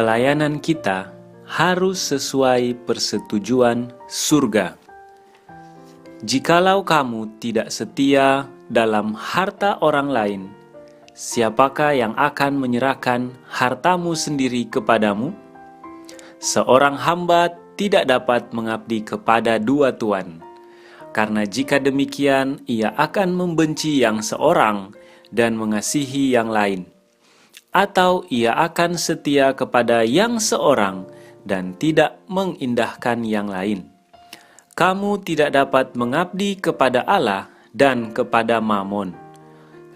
pelayanan kita harus sesuai persetujuan surga. Jikalau kamu tidak setia dalam harta orang lain, siapakah yang akan menyerahkan hartamu sendiri kepadamu? Seorang hamba tidak dapat mengabdi kepada dua tuan, karena jika demikian ia akan membenci yang seorang dan mengasihi yang lain, atau ia akan setia kepada yang seorang dan tidak mengindahkan yang lain. Kamu tidak dapat mengabdi kepada Allah dan kepada Mamon.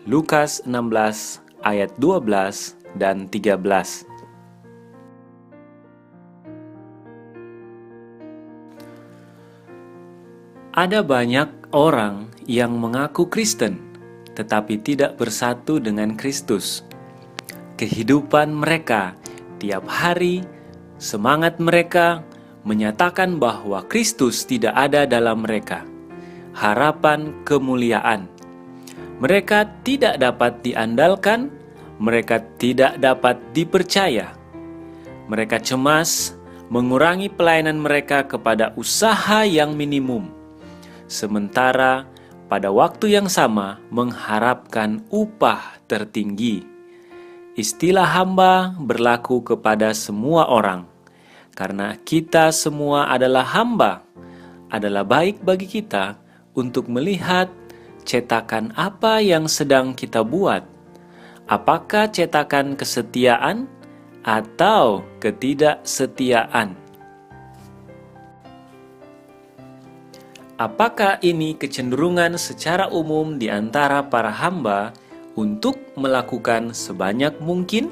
Lukas 16 ayat 12 dan 13. Ada banyak orang yang mengaku Kristen tetapi tidak bersatu dengan Kristus. Kehidupan mereka tiap hari, semangat mereka menyatakan bahwa Kristus tidak ada dalam mereka. Harapan kemuliaan. Mereka tidak dapat diandalkan, mereka tidak dapat dipercaya. Mereka cemas mengurangi pelayanan mereka kepada usaha yang minimum, sementara pada waktu yang sama mengharapkan upah tertinggi. Istilah hamba berlaku kepada semua orang. Karena kita semua adalah hamba, adalah baik bagi kita untuk melihat cetakan apa yang sedang kita buat. Apakah cetakan kesetiaan atau ketidaksetiaan? Apakah ini kecenderungan secara umum di antara para hamba untuk melakukan sebanyak mungkin?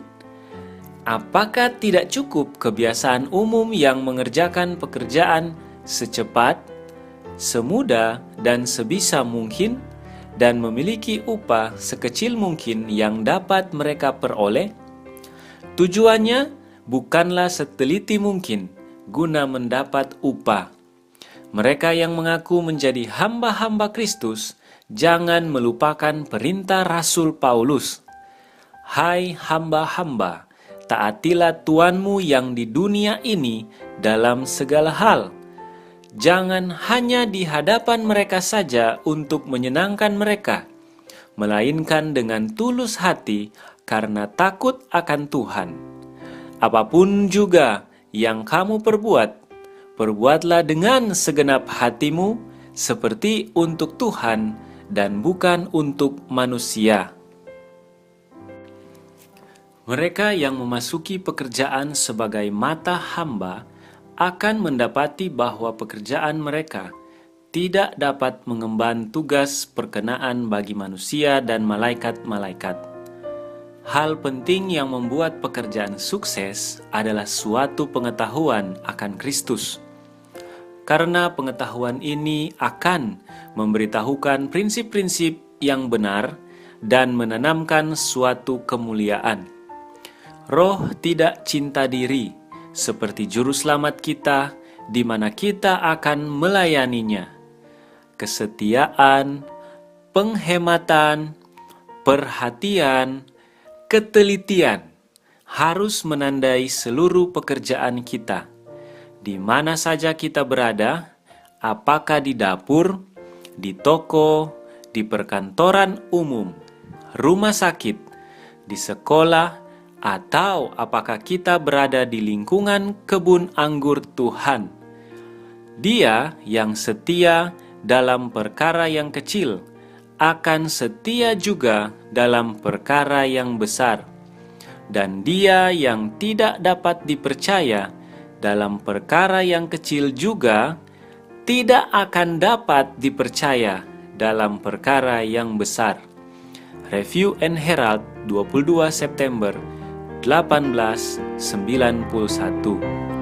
Apakah tidak cukup kebiasaan umum yang mengerjakan pekerjaan secepat, semudah, dan sebisa mungkin, dan memiliki upah sekecil mungkin yang dapat mereka peroleh? Tujuannya bukanlah seteliti mungkin guna mendapat upah. Mereka yang mengaku menjadi hamba-hamba Kristus jangan melupakan perintah Rasul Paulus. Hai hamba-hamba, taatilah tuanmu yang di dunia ini dalam segala hal. Jangan hanya di hadapan mereka saja untuk menyenangkan mereka, melainkan dengan tulus hati karena takut akan Tuhan. Apapun juga yang kamu perbuat, perbuatlah dengan segenap hatimu seperti untuk Tuhan dan bukan untuk manusia. Mereka yang memasuki pekerjaan sebagai mata hamba akan mendapati bahwa pekerjaan mereka tidak dapat mengemban tugas perkenaan bagi manusia dan malaikat-malaikat. Hal penting yang membuat pekerjaan sukses adalah suatu pengetahuan akan Kristus. Karena pengetahuan ini akan memberitahukan prinsip-prinsip yang benar dan menanamkan suatu kemuliaan. Roh tidak cinta diri, seperti juru selamat kita, di mana kita akan melayaninya. Kesetiaan, penghematan, perhatian, ketelitian harus menandai seluruh pekerjaan kita. Di mana saja kita berada, apakah di dapur, di toko, di perkantoran umum, rumah sakit, di sekolah, atau apakah kita berada di lingkungan kebun anggur Tuhan. Dia yang setia dalam perkara yang kecil akan setia juga dalam perkara yang besar. Dan dia yang tidak dapat dipercaya dalam perkara yang kecil juga tidak akan dapat dipercaya dalam perkara yang besar. Review and Herald 22 September 1891.